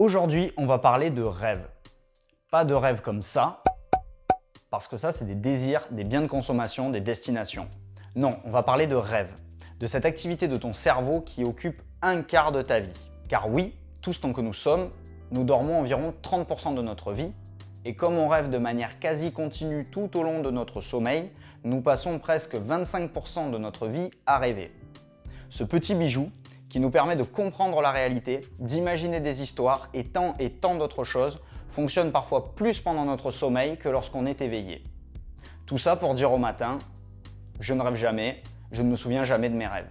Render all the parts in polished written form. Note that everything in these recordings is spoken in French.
Aujourd'hui, on va parler de rêve. Pas de rêve comme ça, parce que ça, c'est des désirs, des biens de consommation, des destinations. Non, on va parler de rêve, de cette activité de ton cerveau qui occupe un quart de ta vie. Car oui, tous tant que nous sommes, nous dormons environ 30% de notre vie, et comme on rêve de manière quasi continue tout au long de notre sommeil, nous passons presque 25% de notre vie à rêver. Ce petit bijou, qui nous permet de comprendre la réalité, d'imaginer des histoires et tant d'autres choses, fonctionne parfois plus pendant notre sommeil que lorsqu'on est éveillé. Tout ça pour dire au matin, je ne rêve jamais, je ne me souviens jamais de mes rêves.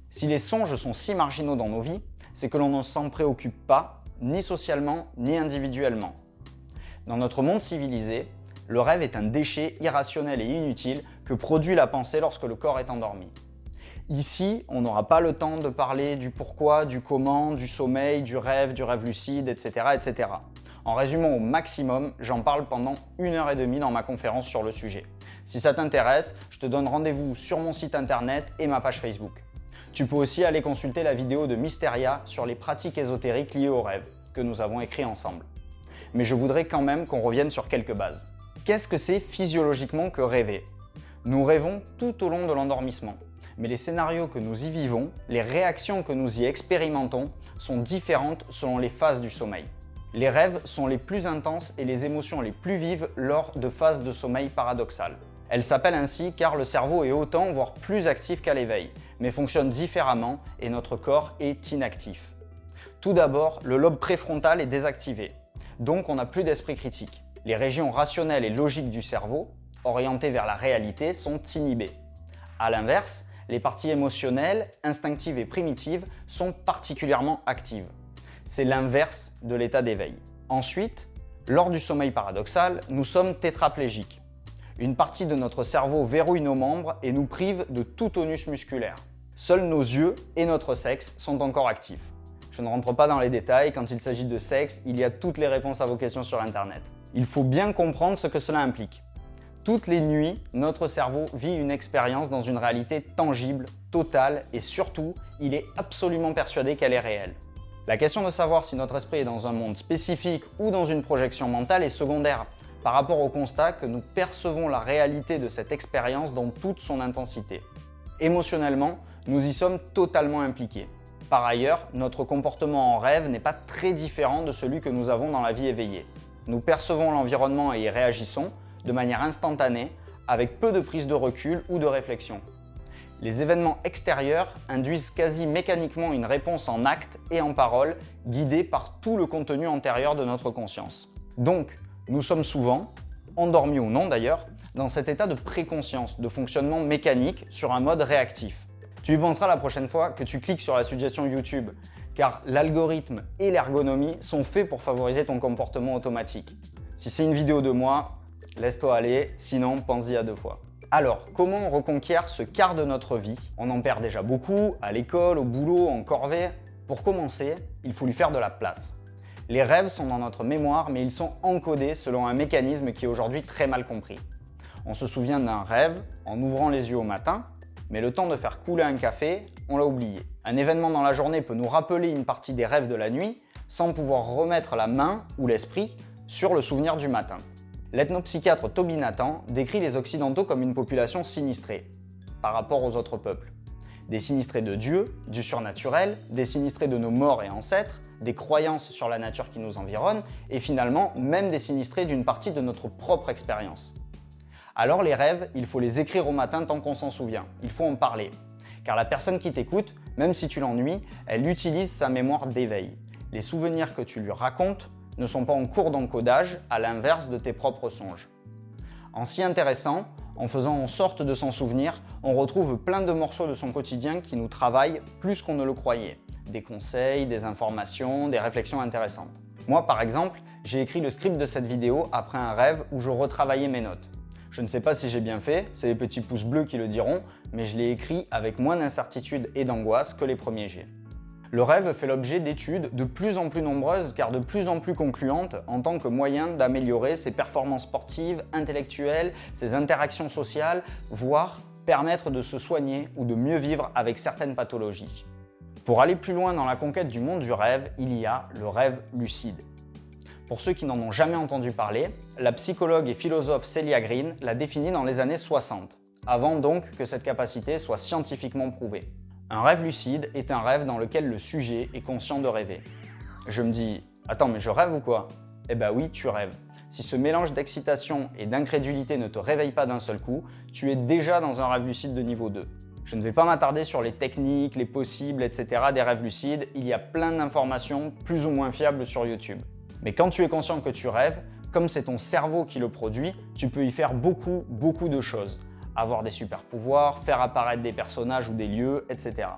Si les songes sont si marginaux dans nos vies, c'est que l'on ne s'en préoccupe pas, ni socialement, ni individuellement. Dans notre monde civilisé, le rêve est un déchet irrationnel et inutile que produit la pensée lorsque le corps est endormi. Ici, on n'aura pas le temps de parler du pourquoi, du comment, du sommeil, du rêve lucide, etc., etc. En résumant au maximum, j'en parle pendant 1h30 dans ma conférence sur le sujet. Si ça t'intéresse, je te donne rendez-vous sur mon site internet et ma page Facebook. Tu peux aussi aller consulter la vidéo de Mysteria sur les pratiques ésotériques liées au rêve, que nous avons écrit ensemble. Mais je voudrais quand même qu'on revienne sur quelques bases. Qu'est-ce que c'est physiologiquement que rêver? Nous rêvons tout au long de l'endormissement. Mais les scénarios que nous y vivons, les réactions que nous y expérimentons sont différentes selon les phases du sommeil. Les rêves sont les plus intenses et les émotions les plus vives lors de phases de sommeil paradoxales. Elles s'appellent ainsi car le cerveau est autant voire plus actif qu'à l'éveil, mais fonctionne différemment et notre corps est inactif. Tout d'abord, le lobe préfrontal est désactivé, donc on n'a plus d'esprit critique. Les régions rationnelles et logiques du cerveau, orientées vers la réalité, sont inhibées. A l'inverse, les parties émotionnelles, instinctives et primitives sont particulièrement actives. C'est l'inverse de l'état d'éveil. Ensuite, lors du sommeil paradoxal, nous sommes tétraplégiques. Une partie de notre cerveau verrouille nos membres et nous prive de tout tonus musculaire. Seuls nos yeux et notre sexe sont encore actifs. Je ne rentre pas dans les détails, quand il s'agit de sexe, il y a toutes les réponses à vos questions sur Internet. Il faut bien comprendre ce que cela implique. Toutes les nuits, notre cerveau vit une expérience dans une réalité tangible, totale et surtout, il est absolument persuadé qu'elle est réelle. La question de savoir si notre esprit est dans un monde spécifique ou dans une projection mentale est secondaire par rapport au constat que nous percevons la réalité de cette expérience dans toute son intensité. Émotionnellement, nous y sommes totalement impliqués. Par ailleurs, notre comportement en rêve n'est pas très différent de celui que nous avons dans la vie éveillée. Nous percevons l'environnement et y réagissons de manière instantanée, avec peu de prise de recul ou de réflexion. Les événements extérieurs induisent quasi mécaniquement une réponse en actes et en paroles, guidée par tout le contenu antérieur de notre conscience. Donc, nous sommes souvent, endormis ou non d'ailleurs, dans cet état de préconscience, de fonctionnement mécanique sur un mode réactif. Tu y penseras la prochaine fois que tu cliques sur la suggestion YouTube, car l'algorithme et l'ergonomie sont faits pour favoriser ton comportement automatique. Si c'est une vidéo de moi, laisse-toi aller, sinon pense-y à 2 fois. Alors, comment on reconquiert ce quart de notre vie? On en perd déjà beaucoup, à l'école, au boulot, en corvée. Pour commencer, il faut lui faire de la place. Les rêves sont dans notre mémoire, mais ils sont encodés selon un mécanisme qui est aujourd'hui très mal compris. On se souvient d'un rêve en ouvrant les yeux au matin, mais le temps de faire couler un café, on l'a oublié. Un événement dans la journée peut nous rappeler une partie des rêves de la nuit, sans pouvoir remettre la main ou l'esprit sur le souvenir du matin. L'ethnopsychiatre Toby Nathan décrit les Occidentaux comme une population sinistrée, par rapport aux autres peuples. Des sinistrés de Dieu, du surnaturel, des sinistrés de nos morts et ancêtres, des croyances sur la nature qui nous environne, et finalement même des sinistrés d'une partie de notre propre expérience. Alors les rêves, il faut les écrire au matin tant qu'on s'en souvient, il faut en parler. Car la personne qui t'écoute, même si tu l'ennuies, elle utilise sa mémoire d'éveil. Les souvenirs que tu lui racontes ne sont pas en cours d'encodage, à l'inverse de tes propres songes. En s'y intéressant, en faisant en sorte de s'en souvenir, on retrouve plein de morceaux de son quotidien qui nous travaillent plus qu'on ne le croyait. Des conseils, des informations, des réflexions intéressantes. Moi par exemple, j'ai écrit le script de cette vidéo après un rêve où je retravaillais mes notes. Je ne sais pas si j'ai bien fait, c'est les petits pouces bleus qui le diront, mais je l'ai écrit avec moins d'incertitude et d'angoisse que les premiers jets. Le rêve fait l'objet d'études de plus en plus nombreuses car de plus en plus concluantes en tant que moyen d'améliorer ses performances sportives, intellectuelles, ses interactions sociales, voire permettre de se soigner ou de mieux vivre avec certaines pathologies. Pour aller plus loin dans la conquête du monde du rêve, il y a le rêve lucide. Pour ceux qui n'en ont jamais entendu parler, la psychologue et philosophe Celia Green l'a définie dans les années 60, avant donc que cette capacité soit scientifiquement prouvée. Un rêve lucide est un rêve dans lequel le sujet est conscient de rêver. Je me dis, attends mais je rêve ou quoi? Eh ben oui, tu rêves. Si ce mélange d'excitation et d'incrédulité ne te réveille pas d'un seul coup, tu es déjà dans un rêve lucide de niveau 2. Je ne vais pas m'attarder sur les techniques, les possibles, etc. des rêves lucides, il y a plein d'informations plus ou moins fiables sur YouTube. Mais quand tu es conscient que tu rêves, comme c'est ton cerveau qui le produit, tu peux y faire beaucoup de choses. Avoir des super pouvoirs, faire apparaître des personnages ou des lieux, etc.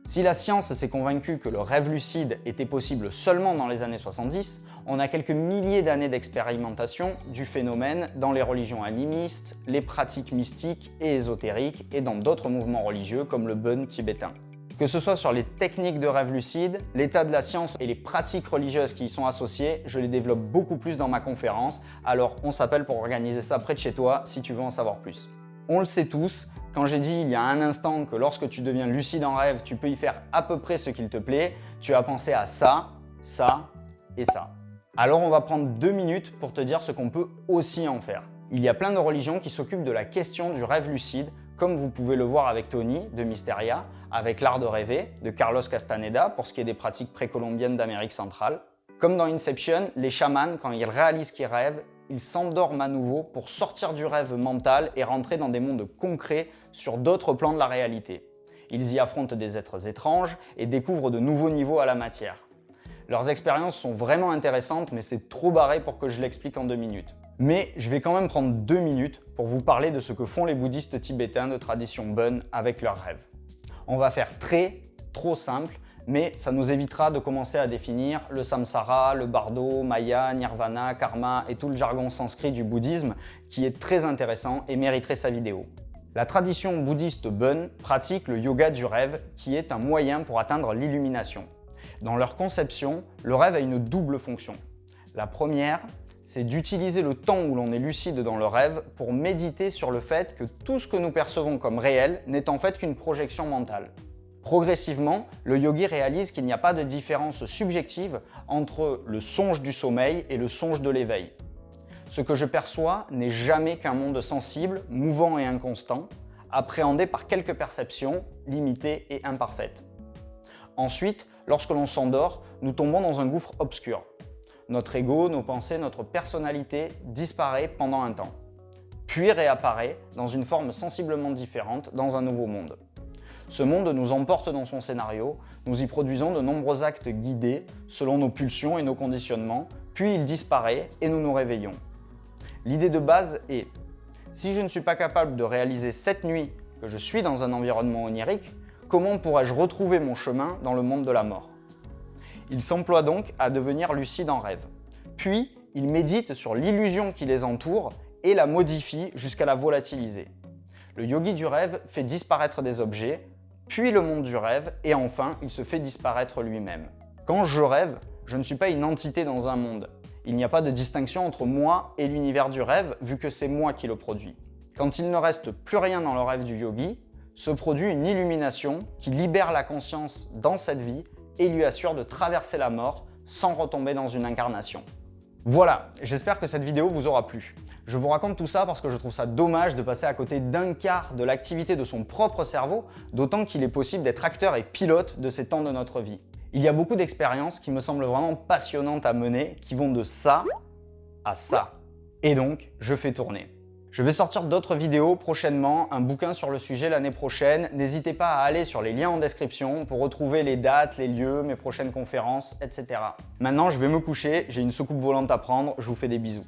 Si la science s'est convaincue que le rêve lucide était possible seulement dans les années 70, on a quelques milliers d'années d'expérimentation du phénomène dans les religions animistes, les pratiques mystiques et ésotériques et dans d'autres mouvements religieux comme le Bön tibétain. Que ce soit sur les techniques de rêve lucide, l'état de la science et les pratiques religieuses qui y sont associées, je les développe beaucoup plus dans ma conférence, alors on s'appelle pour organiser ça près de chez toi si tu veux en savoir plus. On le sait tous, quand j'ai dit il y a un instant que lorsque tu deviens lucide en rêve, tu peux y faire à peu près ce qu'il te plaît, tu as pensé à ça, ça et ça. Alors on va prendre 2 minutes pour te dire ce qu'on peut aussi en faire. Il y a plein de religions qui s'occupent de la question du rêve lucide, comme vous pouvez le voir avec Tony de Mysteria, avec L'Art de rêver de Carlos Castaneda pour ce qui est des pratiques précolombiennes d'Amérique centrale. Comme dans Inception, les chamans, quand ils réalisent qu'ils rêvent, ils s'endorment à nouveau pour sortir du rêve mental et rentrer dans des mondes concrets sur d'autres plans de la réalité. Ils y affrontent des êtres étranges et découvrent de nouveaux niveaux à la matière. Leurs expériences sont vraiment intéressantes, mais c'est trop barré pour que je l'explique en 2 minutes. Mais je vais quand même prendre 2 minutes pour vous parler de ce que font les bouddhistes tibétains de tradition Bön avec leurs rêves. On va faire trop simple, mais ça nous évitera de commencer à définir le samsara, le bardo, maya, nirvana, karma et tout le jargon sanskrit du bouddhisme qui est très intéressant et mériterait sa vidéo. La tradition bouddhiste Bön pratique le yoga du rêve qui est un moyen pour atteindre l'illumination. Dans leur conception, le rêve a une double fonction. La première, c'est d'utiliser le temps où l'on est lucide dans le rêve pour méditer sur le fait que tout ce que nous percevons comme réel n'est en fait qu'une projection mentale. Progressivement, le yogi réalise qu'il n'y a pas de différence subjective entre le songe du sommeil et le songe de l'éveil. Ce que je perçois n'est jamais qu'un monde sensible, mouvant et inconstant, appréhendé par quelques perceptions limitées et imparfaites. Ensuite, lorsque l'on s'endort, nous tombons dans un gouffre obscur. Notre ego, nos pensées, notre personnalité disparaît pendant un temps, puis réapparaît dans une forme sensiblement différente dans un nouveau monde. Ce monde nous emporte dans son scénario, nous y produisons de nombreux actes guidés selon nos pulsions et nos conditionnements, puis il disparaît et nous nous réveillons. L'idée de base est, si je ne suis pas capable de réaliser cette nuit que je suis dans un environnement onirique, comment pourrais-je retrouver mon chemin dans le monde de la mort? Il s'emploie donc à devenir lucide en rêve. Puis, il médite sur l'illusion qui les entoure et la modifie jusqu'à la volatiliser. Le yogi du rêve fait disparaître des objets, puis le monde du rêve, et enfin, il se fait disparaître lui-même. Quand je rêve, je ne suis pas une entité dans un monde. Il n'y a pas de distinction entre moi et l'univers du rêve, vu que c'est moi qui le produis. Quand il ne reste plus rien dans le rêve du yogi, se produit une illumination qui libère la conscience dans cette vie et lui assure de traverser la mort sans retomber dans une incarnation. Voilà, j'espère que cette vidéo vous aura plu. Je vous raconte tout ça parce que je trouve ça dommage de passer à côté d'un quart de l'activité de son propre cerveau, d'autant qu'il est possible d'être acteur et pilote de ces temps de notre vie. Il y a beaucoup d'expériences qui me semblent vraiment passionnantes à mener, qui vont de ça à ça. Et donc, je fais tourner. Je vais sortir d'autres vidéos prochainement, un bouquin sur le sujet l'année prochaine. N'hésitez pas à aller sur les liens en description pour retrouver les dates, les lieux, mes prochaines conférences, etc. Maintenant, je vais me coucher, j'ai une soucoupe volante à prendre, je vous fais des bisous.